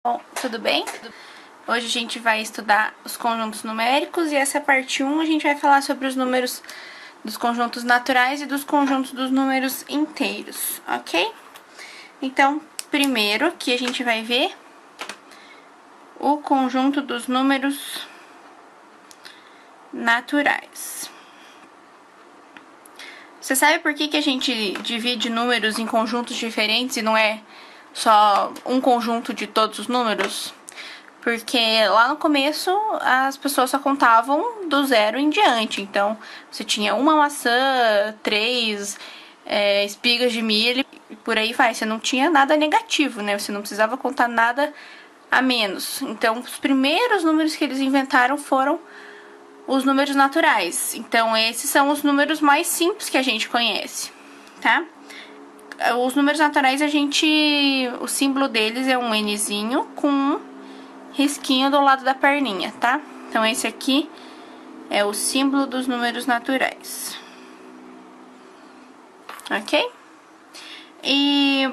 Bom, tudo bem? Hoje a gente vai estudar os conjuntos numéricos e essa é a parte 1 a gente vai falar sobre os números dos conjuntos naturais e dos conjuntos dos números inteiros, ok? Então, primeiro que a gente vai ver o conjunto dos números naturais. Você sabe por que a gente divide números em conjuntos diferentes e não é só um conjunto de todos os números? Porque lá no começo as pessoas só contavam do 0 em diante. Então, você tinha uma maçã, 3 espigas de milho e por aí vai. Você não tinha nada negativo, né? Você não precisava contar nada a menos. Então, os primeiros números que eles inventaram foram os números naturais. Então, esses são os números mais simples que a gente conhece, tá? Os números naturais, o símbolo deles é um Nzinho com um risquinho do lado da perninha, tá? Então, esse aqui é o símbolo dos números naturais. Ok? E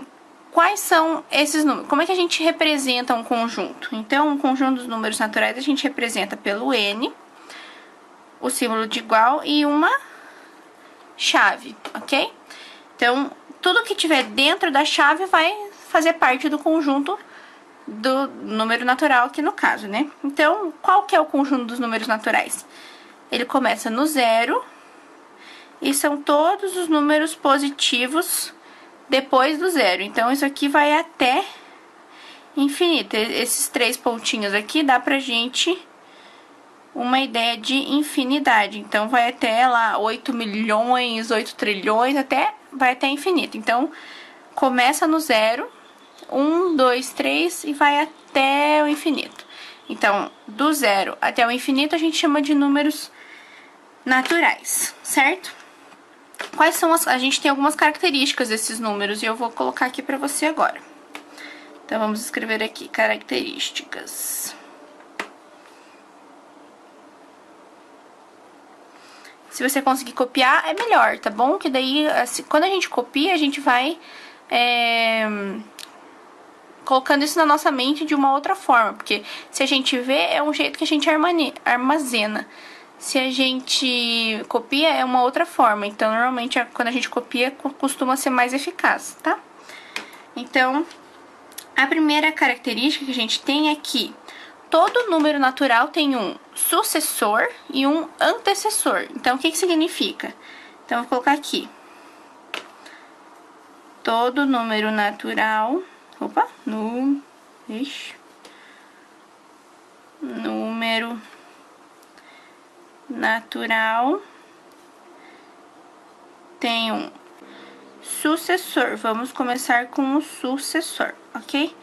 quais são esses números? Como é que a gente representa um conjunto? Então, um conjunto dos números naturais a gente representa pelo N, o símbolo de igual e uma chave, ok? Então, tudo que tiver dentro da chave vai fazer parte do conjunto do número natural aqui no caso, né? Então, qual que é o conjunto dos números naturais? Ele começa no 0 e são todos os números positivos depois do 0. Então, isso aqui vai até infinito. Esses 3 pontinhos aqui dá pra gente uma ideia de infinidade. Então, vai até lá 8 milhões, 8 trilhões, vai até infinito. Então, começa no 0, 1, 2, 3 e vai até o infinito. Então, do 0 até o infinito a gente chama de números naturais, certo? Quais são a gente tem algumas características desses números e eu vou colocar aqui para você agora. Então, vamos escrever aqui características. Se você conseguir copiar, é melhor, tá bom? Que daí, assim, quando a gente copia, a gente vai colocando isso na nossa mente de uma outra forma. Porque se a gente vê, é um jeito que a gente armazena. Se a gente copia, é uma outra forma. Então, normalmente, quando a gente copia, costuma ser mais eficaz, tá? Então, a primeira característica que a gente tem é que todo número natural tem um sucessor e um antecessor. Então, o que significa? Então, vou colocar aqui. Todo número natural... número natural tem um sucessor. Vamos começar com o sucessor, ok?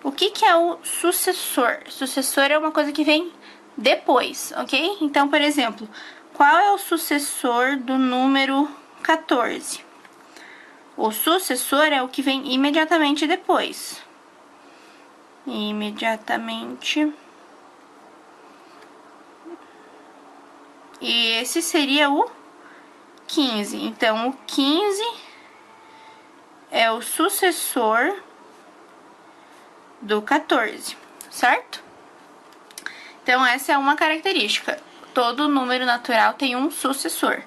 O que é o sucessor? Sucessor é uma coisa que vem depois, ok? Então, por exemplo, qual é o sucessor do número 14? O sucessor é o que vem imediatamente depois. Imediatamente. E esse seria o 15. Então, o 15 é o sucessor do 14, certo? Então, essa é uma característica. Todo número natural tem um sucessor.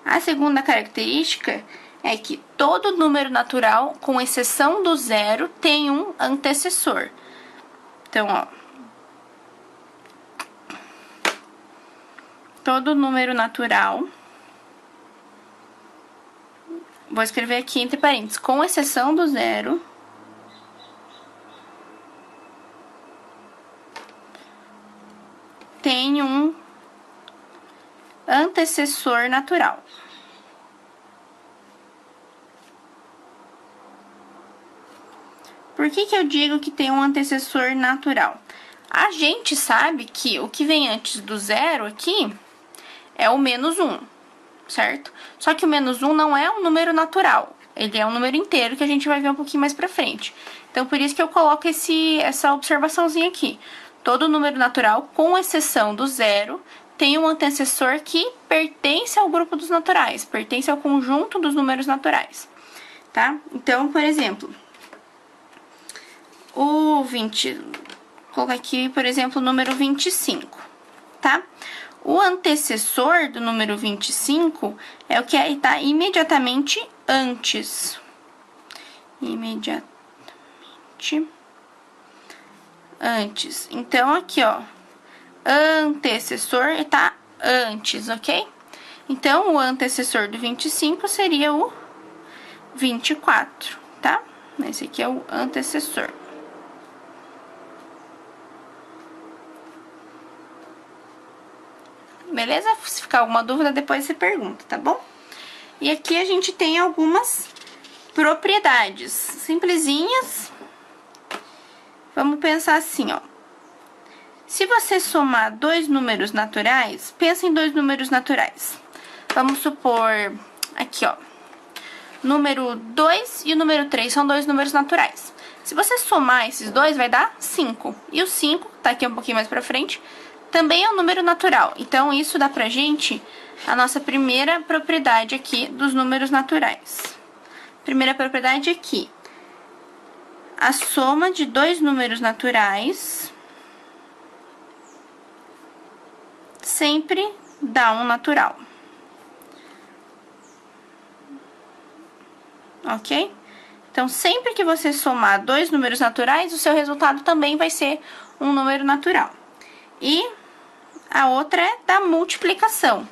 A segunda característica é que todo número natural, com exceção do 0, tem um antecessor. Então, ó. Todo número natural, vou escrever aqui entre parênteses, com exceção do 0, tem um antecessor natural. Por que eu digo que tem um antecessor natural? A gente sabe que o que vem antes do 0 aqui é o menos 1, certo? Só que o menos 1 não é um número natural. Ele é um número inteiro que a gente vai ver um pouquinho mais pra frente. Então, por isso que eu coloco essa observaçãozinha aqui. Todo número natural, com exceção do 0, tem um antecessor que pertence ao grupo dos naturais, pertence ao conjunto dos números naturais, tá? Então, por exemplo, o colocar aqui, por exemplo, o número 25, tá? O antecessor do número 25 é o que está imediatamente antes. Imediatamente antes. Então, aqui, ó, antecessor está antes, ok? Então, o antecessor do 25 seria o 24, tá? Esse aqui é o antecessor. Beleza? Se ficar alguma dúvida, depois você pergunta, tá bom? E aqui a gente tem algumas propriedades simplesinhas. Vamos pensar assim, ó. Se você somar dois números naturais, pensa em dois números naturais. Vamos supor, aqui, ó. Número 2 e o número 3 são dois números naturais. Se você somar esses dois, vai dar 5. E o 5, tá aqui um pouquinho mais pra frente, também é um número natural. Então, isso dá pra gente a nossa primeira propriedade aqui dos números naturais. Primeira propriedade aqui. A soma de dois números naturais sempre dá um natural. Ok? Então, sempre que você somar dois números naturais, o seu resultado também vai ser um número natural. E a outra é da multiplicação.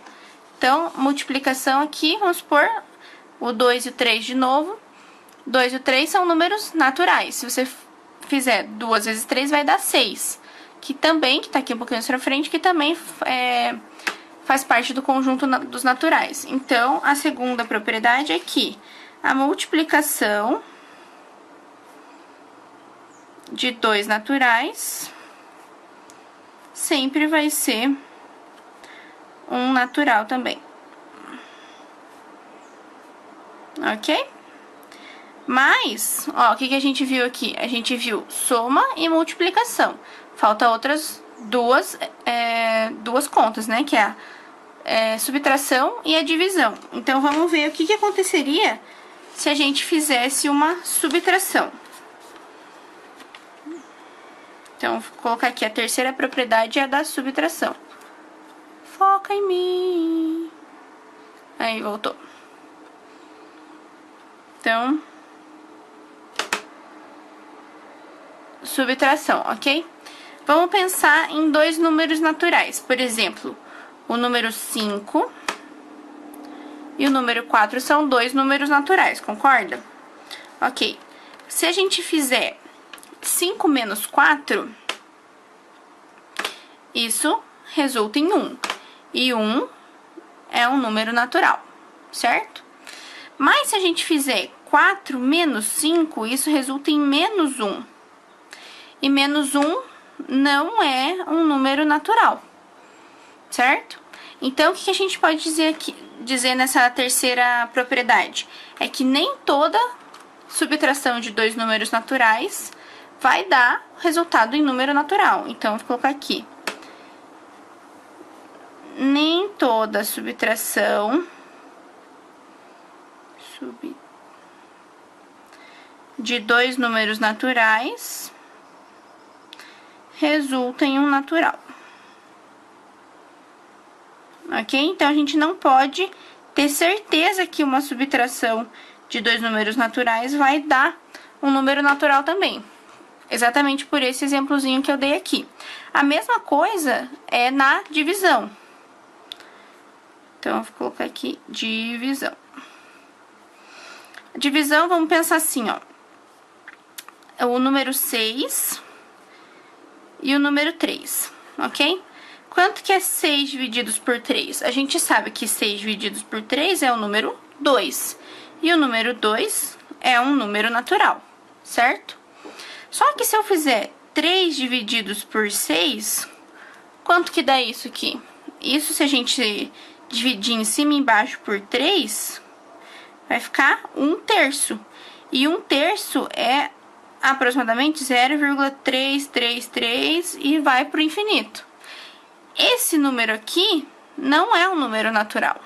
Então, multiplicação aqui, vamos supor, o 2 e o 3 de novo. 2 e o 3 são números naturais. Se você fizer 2 vezes 3, vai dar 6. Que também, que tá aqui um pouquinho mais pra frente, que também faz parte do conjunto dos naturais. Então, a segunda propriedade é que a multiplicação de dois naturais sempre vai ser um natural também. Ok? Mas, ó, o que a gente viu aqui? A gente viu soma e multiplicação. Falta outras duas contas, né? Que é a subtração e a divisão. Então, vamos ver o que aconteceria se a gente fizesse uma subtração. Então, vou colocar aqui a terceira propriedade é a da subtração. Foca em mim. Aí, voltou. Então, subtração, ok? Vamos pensar em dois números naturais. Por exemplo, o número 5 e o número 4 são dois números naturais, concorda? Ok. Se a gente fizer 5 menos 4, isso resulta em 1. E 1 é um número natural, certo? Mas se a gente fizer 4 menos 5, isso resulta em menos 1. E menos 1 não é um número natural, certo? Então, o que a gente pode dizer nessa terceira propriedade? É que nem toda subtração de dois números naturais vai dar resultado em número natural. Então, vou colocar aqui. Nem toda subtração de dois números naturais resulta em um natural. Ok? Então, a gente não pode ter certeza que uma subtração de dois números naturais vai dar um número natural também. Exatamente por esse exemplozinho que eu dei aqui. A mesma coisa é na divisão. Então, eu vou colocar aqui divisão. Divisão, vamos pensar assim, ó. O número 6 e o número 3, ok? Quanto que é 6 divididos por 3? A gente sabe que 6 divididos por 3 é o número 2. E o número 2 é um número natural, certo? Só que se eu fizer 3 divididos por 6, quanto que dá isso aqui? Isso, se a gente dividir em cima e embaixo por 3, vai ficar 1/3. E 1/3 é aproximadamente 0,333 e vai para o infinito. Esse número aqui não é um número natural,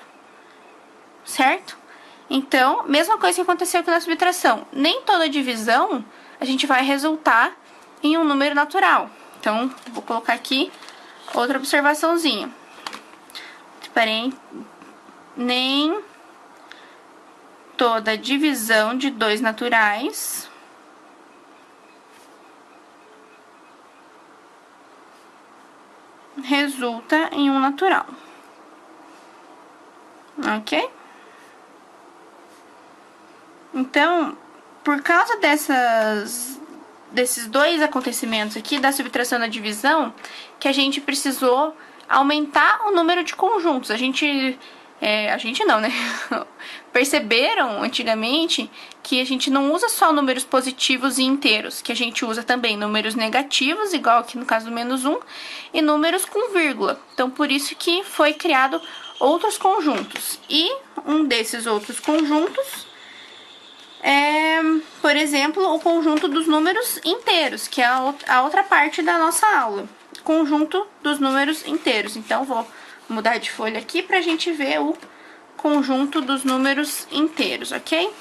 certo? Então, mesma coisa que aconteceu aqui na subtração. Nem toda divisão a gente vai resultar em um número natural. Então, vou colocar aqui outra observaçãozinha. Reparem, nem toda divisão de 2 naturais resulta em um natural. Ok? Então, por causa desses dois acontecimentos aqui, da subtração e da divisão, que a gente precisou aumentar o número de conjuntos. A gente não, né? Perceberam antigamente que a gente não usa só números positivos e inteiros, que a gente usa também números negativos, igual aqui no caso do -1, e números com vírgula. Então, por isso que foi criado outros conjuntos. E um desses outros conjuntos é, por exemplo, o conjunto dos números inteiros, que é a outra parte da nossa aula. Conjunto dos números inteiros. Então, vou mudar de folha aqui pra gente ver o conjunto dos números inteiros, ok?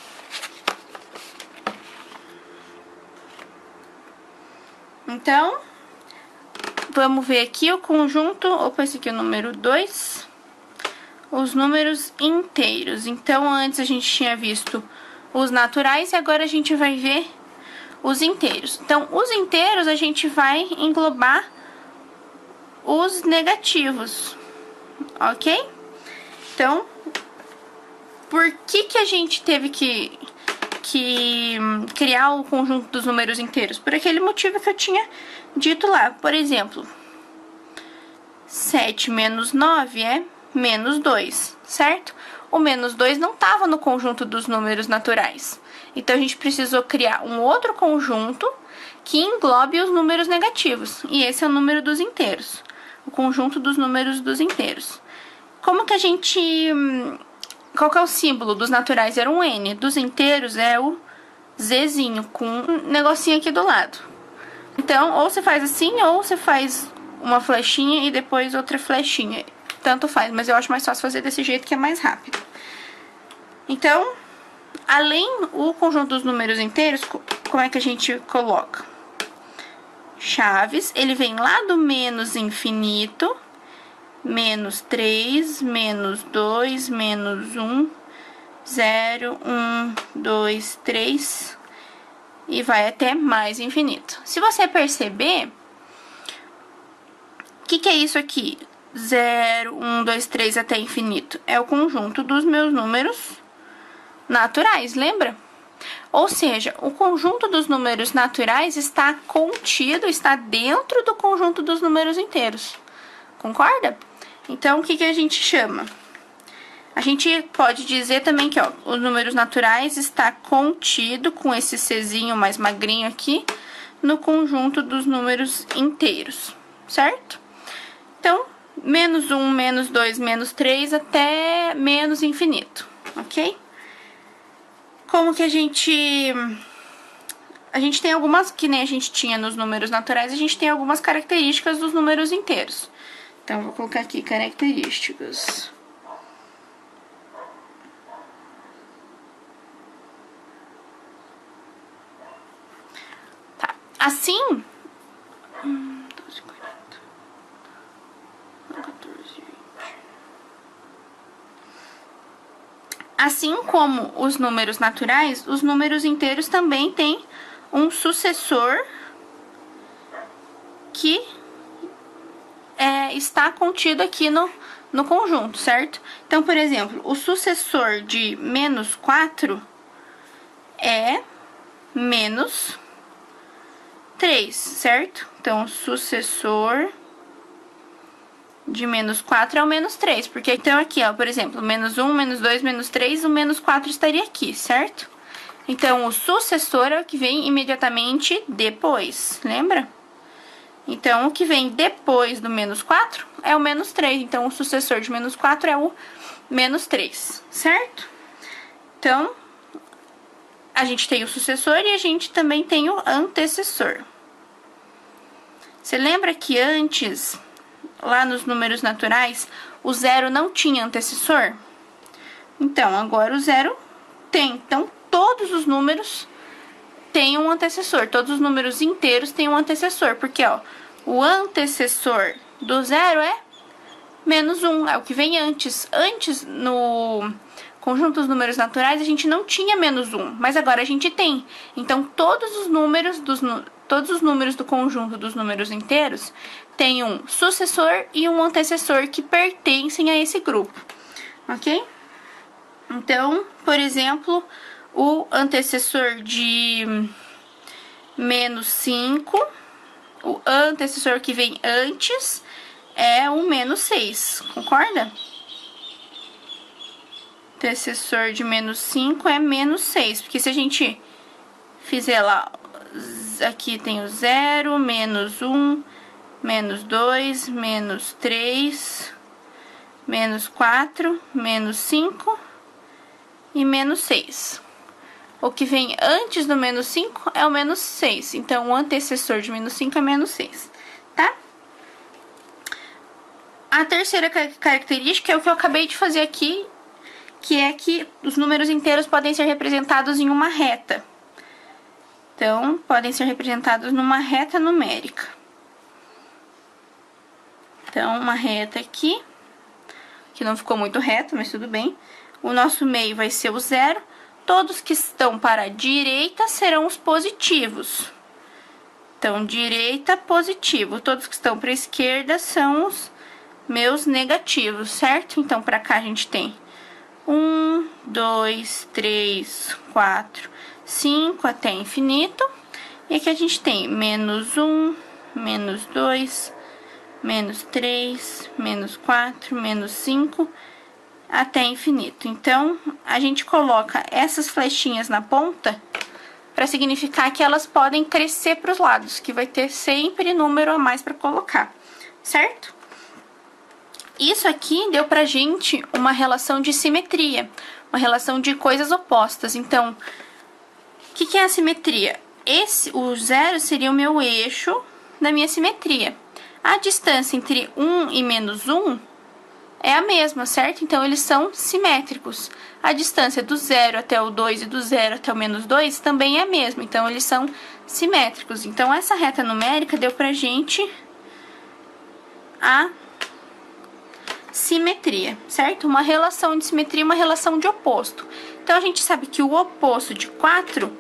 Então, vamos ver aqui o conjunto... Opa, esse aqui é o número 2. Os números inteiros. Então, antes a gente tinha visto os naturais e agora a gente vai ver os inteiros. Então, os inteiros a gente vai englobar os negativos, ok? Então, por que a gente teve que criar o conjunto dos números inteiros? Por aquele motivo que eu tinha dito lá. Por exemplo, 7 menos 9 é menos 2, certo? O menos 2 não estava no conjunto dos números naturais. Então, a gente precisou criar um outro conjunto que englobe os números negativos. E esse é o número dos inteiros. O conjunto dos números dos inteiros. Como que a gente... Qual que é o símbolo dos naturais? Era um N. Dos inteiros é o Zzinho, com um negocinho aqui do lado. Então, ou você faz assim, ou você faz uma flechinha e depois outra flechinha. Tanto faz, mas eu acho mais fácil fazer desse jeito que é mais rápido. Então, além o conjunto dos números inteiros, como é que a gente coloca? Chaves, ele vem lá do menos infinito, menos 3, menos 2, menos 1, 0, 1, 2, 3, e vai até mais infinito. Se você perceber, o que é isso aqui? 0, 1, 2, 3 até infinito. É o conjunto dos meus números naturais, lembra? Ou seja, o conjunto dos números naturais está contido, está dentro do conjunto dos números inteiros. Concorda? Então, o que a gente chama? A gente pode dizer também que, ó, os números naturais está contido, com esse Czinho mais magrinho aqui, no conjunto dos números inteiros, certo? Então, menos 1, menos 2, menos 3, até menos infinito, ok? Como que a gente tem algumas, que nem a gente tinha nos números naturais, a gente tem algumas características dos números inteiros. Então, vou colocar aqui características. Tá, assim... 12, 40, 14, 20. Assim como os números naturais, os números inteiros também têm um sucessor que está contido aqui no conjunto, certo? Então, por exemplo, o sucessor de menos 4 é menos 3, certo? Então, o sucessor de menos 4 é o menos 3, porque então aqui, ó, por exemplo, menos 1, menos 2, menos 3, o menos 4 estaria aqui, certo? Então, o sucessor é o que vem imediatamente depois, lembra? Então, o que vem depois do menos 4 é o menos 3. Então, o sucessor de menos 4 é o menos 3, certo? Então, a gente tem o sucessor e a gente também tem o antecessor. Você lembra que antes, lá nos números naturais, o 0 não tinha antecessor? Então, agora o 0 tem. Então, todos os números têm um antecessor. Todos os números inteiros têm um antecessor. Porque, ó, O antecessor do 0 é menos 1, é o que vem antes. Antes, no conjunto dos números naturais, a gente não tinha menos 1, mas agora a gente tem. Então, todos os números do conjunto dos números inteiros têm um sucessor e um antecessor que pertencem a esse grupo, ok? Então, por exemplo, o antecessor de menos 5, o antecessor que vem antes é o menos 6, concorda? Antecessor de menos 5 é menos 6, porque se a gente fizer lá, aqui tem o 0, menos 1, menos 2, menos 3, menos 4, menos 5 e menos 6. O que vem antes do menos 5 é o menos 6, então o antecessor de menos 5 é menos 6, tá? A terceira característica é o que eu acabei de fazer aqui, que é que os números inteiros podem ser representados em uma reta. Então, podem ser representados numa reta numérica. Então, uma reta aqui, que não ficou muito reto, mas tudo bem. O nosso meio vai ser o 0. Todos que estão para a direita serão os positivos. Então, direita, positivo. Todos que estão para a esquerda são os meus negativos, certo? Então, para cá a gente tem 1, 2, 3, 4, 5 até infinito. E aqui a gente tem menos 1, menos 2, menos 3, menos 4, menos 5, até infinito. Então, a gente coloca essas flechinhas na ponta para significar que elas podem crescer para os lados, que vai ter sempre número a mais para colocar, certo? Isso aqui deu pra gente uma relação de simetria, uma relação de coisas opostas. Então, o que é a simetria? O 0 seria o meu eixo da minha simetria. A distância entre 1 e menos 1 é a mesma, certo? Então, eles são simétricos. A distância do 0 até o 2 e do 0 até o menos 2 também é a mesma. Então, eles são simétricos. Então, essa reta numérica deu pra gente a simetria, certo? Uma relação de simetria, uma relação de oposto. Então, a gente sabe que o oposto de 4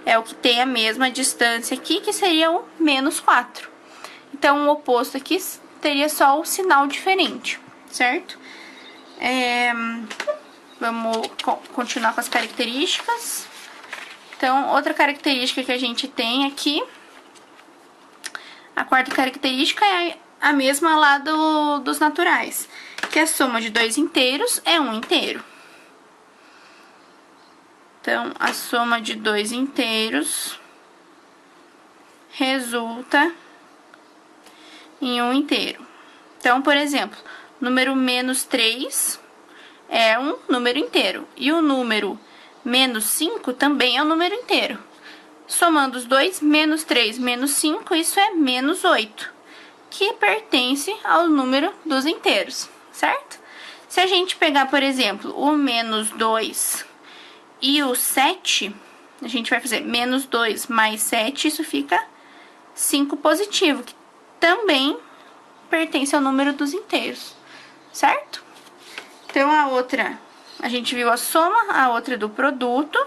é o que tem a mesma distância aqui, que seria o menos 4. Então, o oposto aqui teria só o sinal diferente, certo? Vamos continuar com as características. Então, outra característica que a gente tem aqui, a quarta característica é a mesma lá dos naturais, que a soma de dois inteiros é um inteiro. Então, a soma de dois inteiros resulta em um inteiro. Então, por exemplo, o número menos 3 é um número inteiro. E o número menos 5 também é um número inteiro. Somando os dois, menos 3 menos 5, isso é menos 8, que pertence ao número dos inteiros, certo? Se a gente pegar, por exemplo, o menos 2 e o 7, a gente vai fazer menos 2 mais 7, isso fica 5 positivo, que também pertence ao número dos inteiros, certo? Então, a outra, a gente viu a soma, a outra é do produto.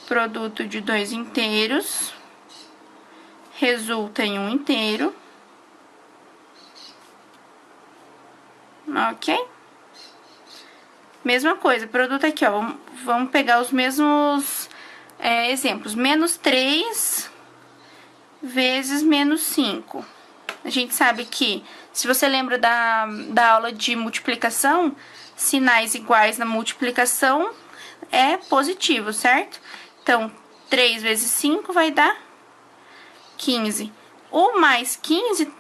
Produto de dois inteiros resulta em um inteiro. Ok? Mesma coisa, produto aqui, ó. Vamos pegar os mesmos exemplos. Menos 3 vezes menos 5. A gente sabe que, se você lembra da aula de multiplicação, sinais iguais na multiplicação é positivo, certo? Então, 3 vezes 5 vai dar 15. O mais 15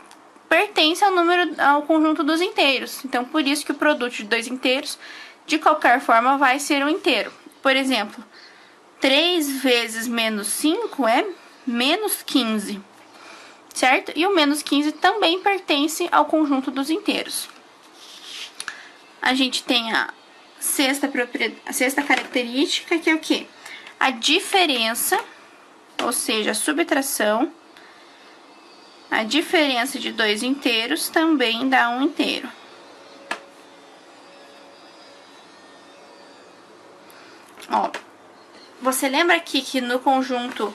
pertence ao conjunto dos inteiros. Então, por isso que o produto de dois inteiros, de qualquer forma, vai ser um inteiro. Por exemplo, 3 vezes menos 5 é menos 15, certo? E o menos 15 também pertence ao conjunto dos inteiros. A gente tem a sexta característica, que é o quê? A diferença, ou seja, a subtração A diferença de dois inteiros também dá um inteiro. Ó, você lembra aqui que no conjunto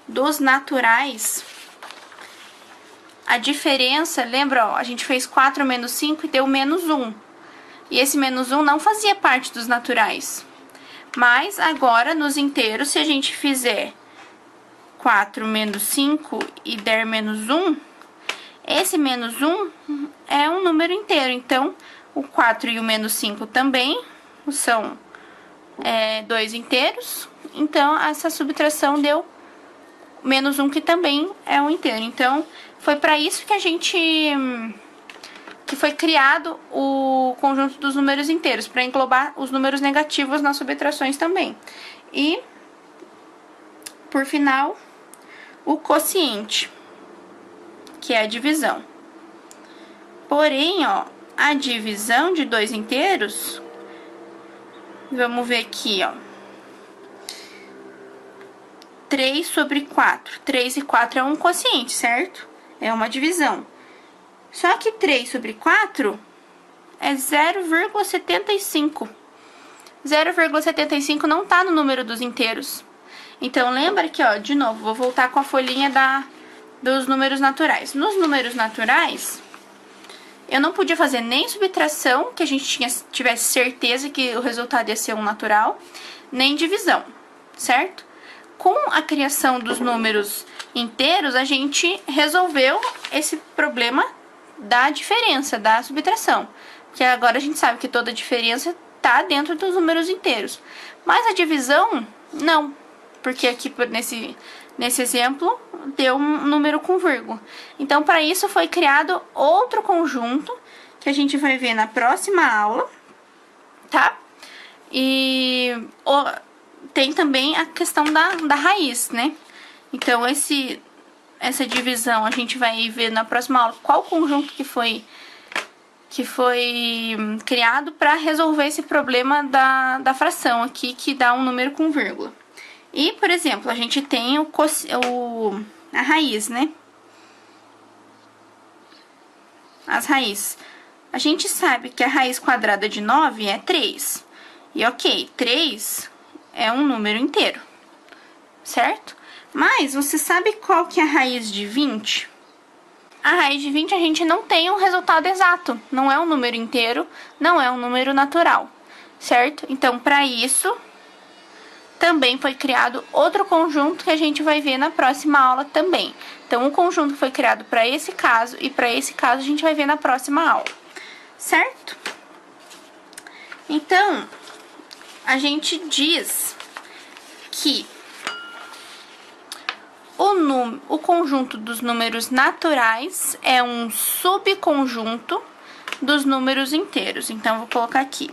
dos naturais, a diferença, lembra, ó, a gente fez 4 menos 5 e deu menos 1. E esse menos 1 não fazia parte dos naturais. Mas agora, nos inteiros, se a gente fizer 4 menos 5 e der menos 1, esse menos 1 é um número inteiro. Então, o 4 e o menos 5 também são dois inteiros. Então, essa subtração deu menos 1, que também é um inteiro. Então, foi para isso que foi criado o conjunto dos números inteiros, para englobar os números negativos nas subtrações também. E, por final, o quociente, que é a divisão. Porém, ó, a divisão de dois inteiros, vamos ver aqui, ó. 3 sobre 4. 3 e 4 é um quociente, certo? É uma divisão. Só que 3 sobre 4 é 0,75. 0,75 não tá no número dos inteiros. Então, lembra que, ó, de novo, vou voltar com a folhinha dos números naturais. Nos números naturais, eu não podia fazer nem subtração, que a gente tivesse certeza que o resultado ia ser um natural, nem divisão, certo? Com a criação dos números inteiros, a gente resolveu esse problema da diferença, da subtração. Porque agora a gente sabe que toda diferença tá dentro dos números inteiros. Mas a divisão, não. Porque aqui nesse exemplo, deu um número com vírgula. Então, para isso foi criado outro conjunto, que a gente vai ver na próxima aula, tá? E tem também a questão da raiz, né? Então, essa divisão a gente vai ver na próxima aula qual conjunto que foi criado para resolver esse problema da fração aqui, que dá um número com vírgula. E, por exemplo, a gente tem a raiz, né? As raízes. A gente sabe que a raiz quadrada de 9 é 3. E ok, 3 é um número inteiro, certo? Mas você sabe qual que é a raiz de 20? A raiz de 20 a gente não tem um resultado exato. Não é um número inteiro, não é um número natural, certo? Então, para isso, também foi criado outro conjunto que a gente vai ver na próxima aula também. Então, o conjunto foi criado para esse caso e para esse caso a gente vai ver na próxima aula, certo? Então, a gente diz que o conjunto dos números naturais é um subconjunto dos números inteiros. Então, vou colocar aqui.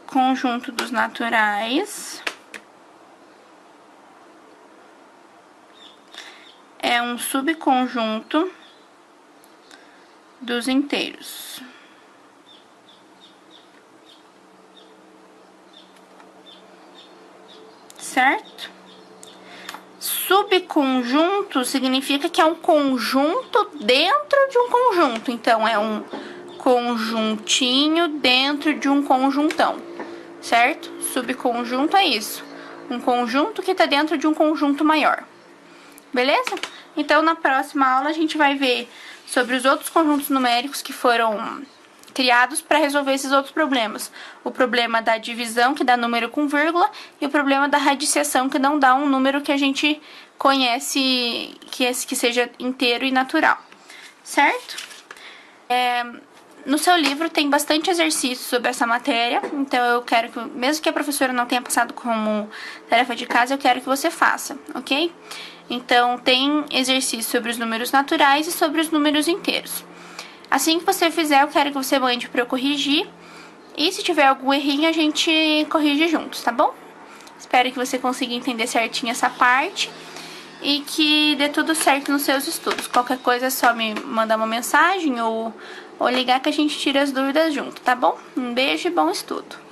Conjunto dos naturais é um subconjunto dos inteiros. Certo? Subconjunto significa que é um conjunto dentro de um conjunto. Então, é um conjuntinho dentro de um conjuntão, certo? Subconjunto é isso. Um conjunto que está dentro de um conjunto maior. Beleza? Então, na próxima aula, a gente vai ver sobre os outros conjuntos numéricos que foram criados para resolver esses outros problemas. O problema da divisão, que dá número com vírgula, e o problema da radiciação, que não dá um número que a gente conhece que seja inteiro e natural. Certo? No seu livro tem bastante exercício sobre essa matéria, então eu quero que, mesmo que a professora não tenha passado como tarefa de casa, eu quero que você faça, ok? Então, tem exercício sobre os números naturais e sobre os números inteiros. Assim que você fizer, eu quero que você mande para eu corrigir. E se tiver algum errinho, a gente corrige juntos, tá bom? Espero que você consiga entender certinho essa parte e que dê tudo certo nos seus estudos. Qualquer coisa é só me mandar uma mensagem ou ligar que a gente tira as dúvidas junto, tá bom? Um beijo e bom estudo!